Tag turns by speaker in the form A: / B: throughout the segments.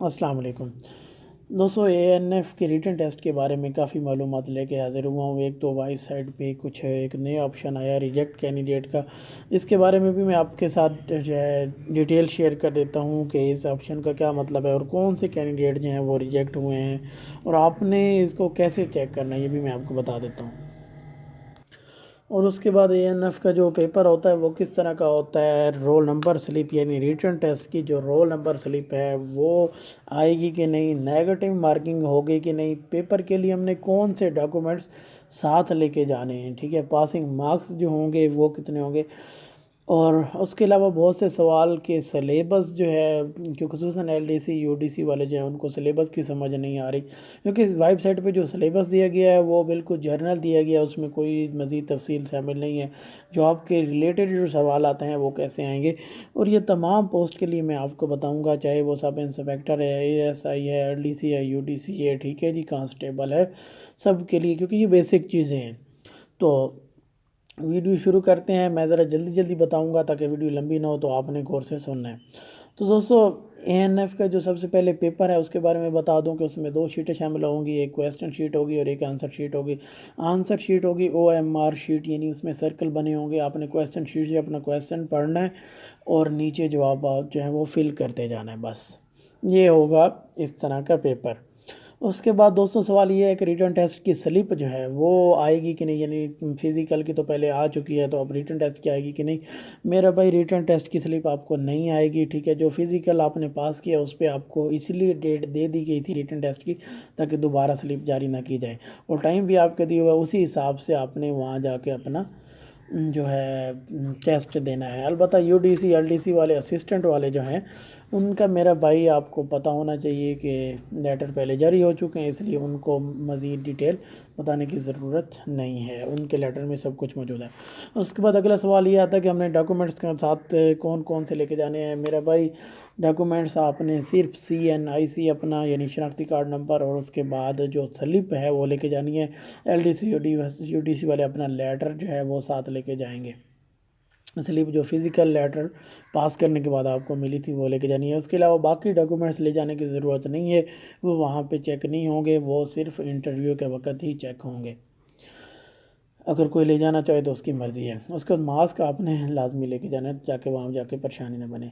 A: السلام علیکم دوستو، اے این ایف کے ریٹن ٹیسٹ کے بارے میں کافی معلومات لے کے حاضر ہوا ہوں۔ ایک تو وائس سائٹ پہ کچھ ایک نیا آپشن آیا ریجیکٹ کینڈیڈیٹ کا، اس کے بارے میں بھی میں آپ کے ساتھ جو ہے ڈیٹیل شیئر کر دیتا ہوں کہ اس آپشن کا کیا مطلب ہے اور کون سے کینڈیڈیٹ جو ہیں وہ ریجیکٹ ہوئے ہیں اور آپ نے اس کو کیسے چیک کرنا ہے، یہ بھی میں آپ کو بتا دیتا ہوں۔ اور اس کے بعد اے این ایف کا جو پیپر ہوتا ہے وہ کس طرح کا ہوتا ہے، رول نمبر سلپ یعنی ریٹن ٹیسٹ کی جو رول نمبر سلپ ہے وہ آئے گی کہ نہیں، نیگیٹو مارکنگ ہوگی کہ نہیں، پیپر کے لیے ہم نے کون سے ڈاکومنٹس ساتھ لے کے جانے ہیں، ٹھیک ہے، پاسنگ مارکس جو ہوں گے وہ کتنے ہوں گے، اور اس کے علاوہ بہت سے سوال کے سلیبس جو ہے کہ خصوصاً L D C U D C والے جو ہیں ان کو سلیبس کی سمجھ نہیں آ رہی، کیونکہ اس ویب سائٹ پہ جو سلیبس دیا گیا ہے وہ بالکل جرنل دیا گیا ہے، اس میں کوئی مزید تفصیل شامل نہیں ہے۔ جو آپ کے ریلیٹڈ جو سوالات ہیں وہ کیسے آئیں گے، اور یہ تمام پوسٹ کے لیے میں آپ کو بتاؤں گا، چاہے وہ سب انسپیکٹر ہے، اے ایس آئی ہے، ایل ڈی سی ہے، یو ڈی سی ہے، ٹھیک ہے جی، کانسٹیبل ہے، سب کے لیے، کیونکہ یہ بیسک چیزیں ہیں۔ تو ویڈیو شروع کرتے ہیں، میں ذرا جلدی بتاؤں گا تاکہ ویڈیو لمبی نہ ہو، تو آپ نے غور سے سننا ہے۔ تو دوستو، اے این ایف کا جو سب سے پہلے پیپر ہے اس کے بارے میں بتا دوں کہ اس میں 2 شیٹیں شامل ہوں گی، ایک کویسچن شیٹ ہوگی اور ایک آنسر شیٹ ہوگی۔ آنسر شیٹ ہوگی او ایم آر شیٹ، یعنی اس میں سرکل بنے ہوں گے، آپ نے کویسچن شیٹ سے اپنا کویسچن پڑھنا ہے اور نیچے جوابات جو ہیں وہ فل کرتے جانا ہے، بس یہ ہوگا اس طرح کا پیپر۔ اس کے بعد دوستوں سوال یہ ہے کہ ریٹن ٹیسٹ کی سلپ جو ہے وہ آئے گی کہ نہیں، یعنی فزیکل کی تو پہلے آ چکی ہے، تو اب ریٹن ٹیسٹ کی آئے گی کہ نہیں۔ میرا بھائی ریٹن ٹیسٹ کی سلپ آپ کو نہیں آئے گی، ٹھیک ہے، جو فزیکل آپ نے پاس کیا اس پہ آپ کو اس لیے ڈیٹ دے دی گئی تھی ریٹن ٹیسٹ کی تاکہ دوبارہ سلپ جاری نہ کی جائے، اور ٹائم بھی آپ کے دیا ہوا ہے، اسی حساب سے آپ نے وہاں جا کے اپنا جو ہے ٹیسٹ دینا ہے۔ البتہ U D C L D C والے اسسٹنٹ والے جو ہیں ان کا میرا بھائی آپ کو پتہ ہونا چاہیے کہ لیٹر پہلے جاری ہو چکے ہیں، اس لیے ان کو مزید ڈیٹیل بتانے کی ضرورت نہیں ہے، ان کے لیٹر میں سب کچھ موجود ہے۔ اس کے بعد اگلا سوال یہ آتا ہے کہ ہم نے ڈاکومنٹس کے ساتھ کون کون سے لے کے جانے ہیں۔ میرا بھائی ڈاکومنٹس آپ نے صرف سی این آئی سی اپنا یعنی شناختی کارڈ نمبر، اور اس کے بعد جو سلپ ہے وہ لے کے جانی ہے۔ L D C U D C والے اپنا لیٹر جو ہے وہ ساتھ لے کے جائیں گے، سلپ جو فزیکل لیٹر پاس کرنے کے بعد آپ کو ملی تھی وہ لے کے جانی ہے۔ اس کے علاوہ باقی ڈاکومنٹس لے جانے کی ضرورت نہیں ہے، وہ وہاں پہ چیک نہیں ہوں گے، وہ صرف انٹرویو کے وقت ہی چیک ہوں گے۔ اگر کوئی لے جانا چاہے تو اس کی مرضی ہے۔ اس کے بعد ماسک آپ نے لازمی لے کے جانا ہے تاکہ وہاں جا کے پریشانی نہ بنے۔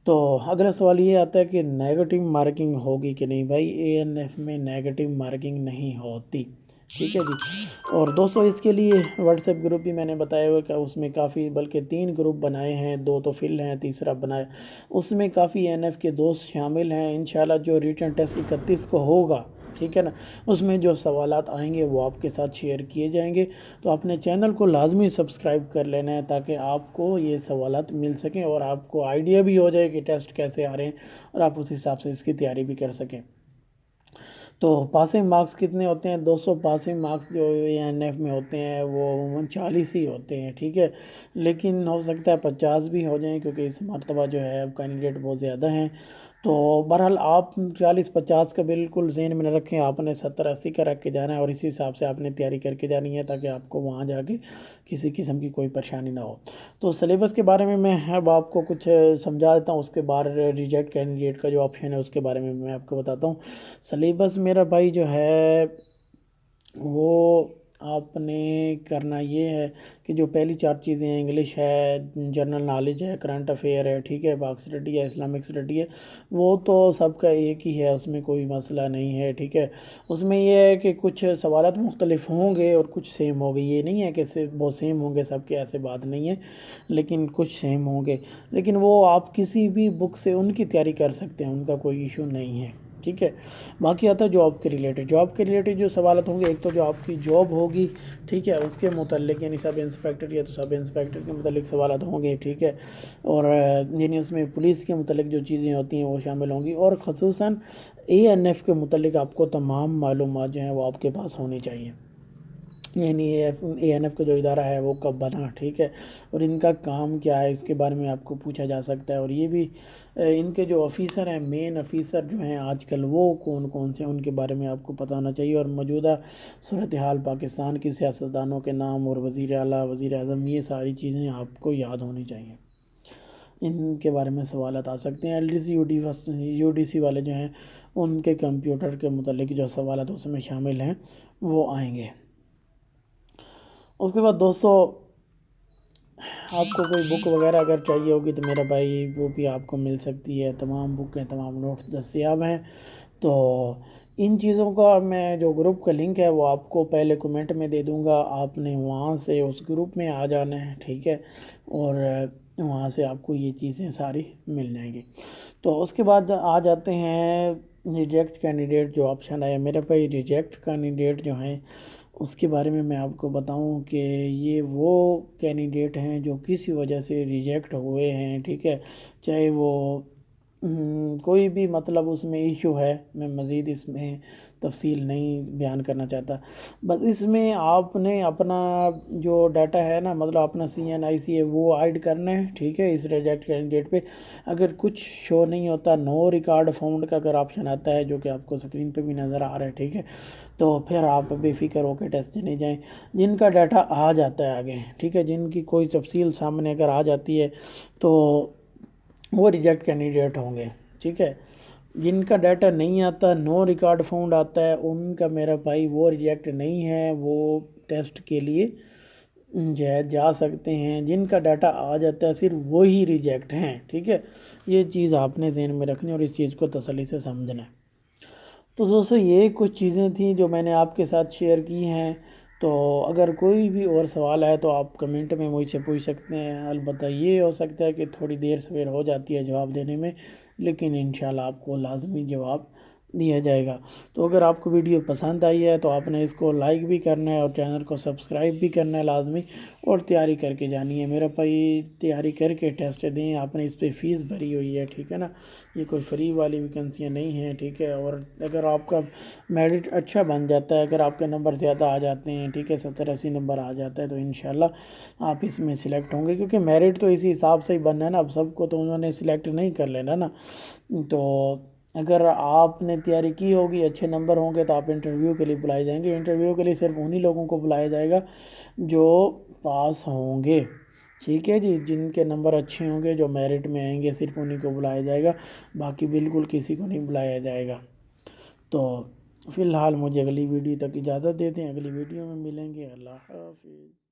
A: تو اگلا سوال یہ آتا ہے کہ نیگیٹو مارکنگ ہوگی کہ نہیں۔ بھائی اے این ایف میں نیگیٹو مارکنگ نہیں ہوتی، ٹھیک ہے جی۔ اور دوستو اس کے لیے واٹس ایپ گروپ بھی میں نے بتایا ہوا کہ اس میں کافی، بلکہ 3 گروپ بنائے ہیں، 2 تو فل ہیں، تیسرا بنایا، اس میں کافی این ایف کے دوست شامل ہیں۔ انشاءاللہ جو ریٹن ٹیسٹ 31 کو ہوگا، ٹھیک ہے نا، اس میں جو سوالات آئیں گے وہ آپ کے ساتھ شیئر کیے جائیں گے۔ تو اپنے چینل کو لازمی سبسکرائب کر لینا ہے تاکہ آپ کو یہ سوالات مل سکیں اور آپ کو آئیڈیا بھی ہو جائے کہ ٹیسٹ کیسے آ رہے ہیں، اور آپ اس حساب سے اس کی تیاری بھی کر سکیں۔ تو پاسنگ مارکس کتنے ہوتے ہیں دوستو؟ پاسنگ مارکس جو اے این ایف میں ہوتے ہیں وہ عموماً 40 ہی ہوتے ہیں، ٹھیک ہے، لیکن ہو سکتا ہے 50 بھی ہو جائیں، کیونکہ اس مرتبہ جو ہے کینڈیڈیٹ بہت زیادہ ہیں۔ تو بہرحال آپ 40-50 کا بالکل ذہن میں نہ رکھیں، آپ نے 70-80 کا رکھ کے جانا ہے، اور اسی حساب سے آپ نے تیاری کر کے جانی ہے تاکہ آپ کو وہاں جا کے کسی قسم کی کوئی پریشانی نہ ہو۔ تو سلیبس کے بارے میں اب آپ کو کچھ سمجھا دیتا ہوں، اس کے بعد ریجیکٹ کینڈیڈیٹ کا جو آپشن ہے اس کے بارے میں آپ کو بتاتا ہوں۔ سلیبس میرا بھائی جو ہے وہ آپ نے کرنا یہ ہے کہ جو پہلی 4 چیزیں ہیں، انگلش ہے، جنرل نالج ہے، کرنٹ افیئر ہے، ٹھیک ہے، پاک اسٹڈی ہے، اسلامک اسٹڈی ہے، وہ تو سب کا ایک ہی ہے، اس میں کوئی مسئلہ نہیں ہے، ٹھیک ہے۔ اس میں یہ ہے کہ کچھ سوالات مختلف ہوں گے اور کچھ سیم ہوں گے، یہ نہیں ہے کہ بہت سیم ہوں گے سب کے، ایسے بات نہیں ہے، لیکن کچھ سیم ہوں گے، لیکن وہ آپ کسی بھی بک سے ان کی تیاری کر سکتے ہیں، ان کا کوئی ایشو نہیں ہے، ٹھیک ہے۔ باقی آتا ہے جاب کے ریلیٹڈ جو سوالات ہوں گے، ایک تو جو آپ کی جاب ہوگی، ٹھیک ہے، اس کے متعلق، یعنی سب انسپیکٹر یا تو سب انسپیکٹر کے متعلق سوالات ہوں گے، ٹھیک ہے، اور یعنی اس میں پولیس کے متعلق جو چیزیں ہوتی ہیں وہ شامل ہوں گی، اور خصوصاً اے این ایف کے متعلق آپ کو تمام معلومات جو ہیں وہ آپ کے پاس ہونی چاہیے، یعنی اے این ایف کا جو ادارہ ہے وہ کب بنا، ٹھیک ہے، اور ان کا کام کیا ہے، اس کے بارے میں آپ کو پوچھا جا سکتا ہے، اور یہ بھی ان کے جو آفیسر ہیں، مین آفیسر جو ہیں آج کل وہ کون کون سے ہیں ان کے بارے میں آپ کو پتہ ہونا چاہیے، اور موجودہ صورتحال پاکستان کی سیاستدانوں کے نام اور وزیر اعلیٰ، وزیر اعظم، یہ ساری چیزیں آپ کو یاد ہونی چاہیے۔ ان کے بارے میں سوالات آ سکتے ہیں۔ LDC UDC والے جو ہیں ان کے کمپیوٹر کے متعلق جو سوالات اس میں شامل ہیں وہ آئیں گے۔ اس کے بعد دوستو آپ کو کوئی بک وغیرہ اگر چاہیے ہوگی تو میرا بھائی وہ بھی آپ کو مل سکتی ہے، تمام بکیں تمام نوٹس دستیاب ہیں۔ تو ان چیزوں کا میں جو گروپ کا لنک ہے وہ آپ کو پہلے کمنٹ میں دے دوں گا، آپ نے وہاں سے اس گروپ میں آ جانا ہے، ٹھیک ہے، اور وہاں سے آپ کو یہ چیزیں ساری مل جائیں گی۔ تو اس کے بعد آ جاتے ہیں ریجیکٹ کینڈیڈیٹ جو آپشن آیا میرے بھائی۔ ریجیکٹ کینڈیڈیٹ جو ہیں اس کے بارے میں آپ کو بتاؤں کہ یہ وہ کینڈیڈیٹ ہیں جو کسی وجہ سے ریجیکٹ ہوئے ہیں، ٹھیک ہے، چاہے وہ کوئی بھی مطلب اس میں ایشو ہے، میں مزید اس میں تفصیل نہیں بیان کرنا چاہتا، بس اس میں آپ نے اپنا جو ڈاٹا ہے نا، مطلب اپنا CNIC ہے وہ ایڈ کرنا ہے، ٹھیک ہے۔ اس ریجیکٹ کینڈیڈیٹ پہ اگر کچھ شو نہیں ہوتا، نو ریکارڈ فاؤنڈ کا اگر آپشن آتا ہے جو کہ آپ کو اسکرین پہ بھی نظر آ رہا ہے، ٹھیک ہے، تو پھر آپ بے فکر ہو کے ٹیسٹ دینے جائیں۔ جن کا ڈاٹا آ جاتا ہے آگے، ٹھیک ہے، جن کی کوئی تفصیل سامنے اگر آ جاتی ہے تو وہ ریجیکٹ کینڈیڈیٹ ہوں گے، ٹھیک ہے۔ جن کا ڈاٹا نہیں آتا، نو ریکارڈ فاؤنڈ آتا ہے، ان کا میرا بھائی وہ ریجیکٹ نہیں ہے، وہ ٹیسٹ کے لیے جو ہے جا سکتے ہیں۔ جن کا ڈاٹا آ جاتا ہے صرف وہی ریجیکٹ ہیں، ٹھیک ہے۔ یہ چیز آپ نے ذہن میں رکھنی اور اس چیز کو تسلی سے سمجھنا ہے۔ تو دوستو یہ کچھ چیزیں تھیں جو میں نے آپ کے ساتھ شیئر کی ہیں۔ تو اگر کوئی بھی اور سوال ہے تو آپ کمنٹ میں مجھ سے پوچھ سکتے ہیں، البتہ یہ ہو سکتا ہے کہ تھوڑی دیر سویر ہو جاتی ہے جواب دینے میں، لیکن انشاءاللہ آپ کو لازمی جواب دیا جائے گا۔ تو اگر آپ کو ویڈیو پسند آئی ہے تو آپ نے اس کو لائک بھی کرنا ہے اور چینل کو سبسکرائب بھی کرنا ہے لازمی، اور تیاری کر کے جانی ہے میرا بھائی۔ تیاری کر کے ٹیسٹ دیں، آپ نے اس پہ فیس بھری ہوئی ہے، ٹھیک ہے نا، یہ کوئی فری والی ویکنسیاں نہیں ہیں، ٹھیک ہے۔ اور اگر آپ کا میرٹ اچھا بن جاتا ہے، اگر آپ کے نمبر زیادہ آ جاتے ہیں، ٹھیک ہے، 70-80 نمبر آ جاتا ہے، تو انشاءاللہ آپ اس میں سلیکٹ ہوں گے، کیونکہ میرٹ تو اسی حساب سے ہی بننا ہے نا، اب سب کو تو انہوں نے سلیکٹ نہیں کر لینا نا۔ تو اگر آپ نے تیاری کی ہوگی، اچھے نمبر ہوں گے، تو آپ انٹرویو کے لیے بلائے جائیں گے۔ انٹرویو کے لیے صرف انہی لوگوں کو بلایا جائے گا جو پاس ہوں گے، ٹھیک ہے جی، جن کے نمبر اچھے ہوں گے، جو میرٹ میں آئیں گے، صرف انہی کو بلایا جائے گا، باقی بالکل کسی کو نہیں بلایا جائے گا۔ تو فی الحال مجھے اگلی ویڈیو تک اجازت دے دیں، اگلی ویڈیو میں ملیں گے، اللہ حافظ۔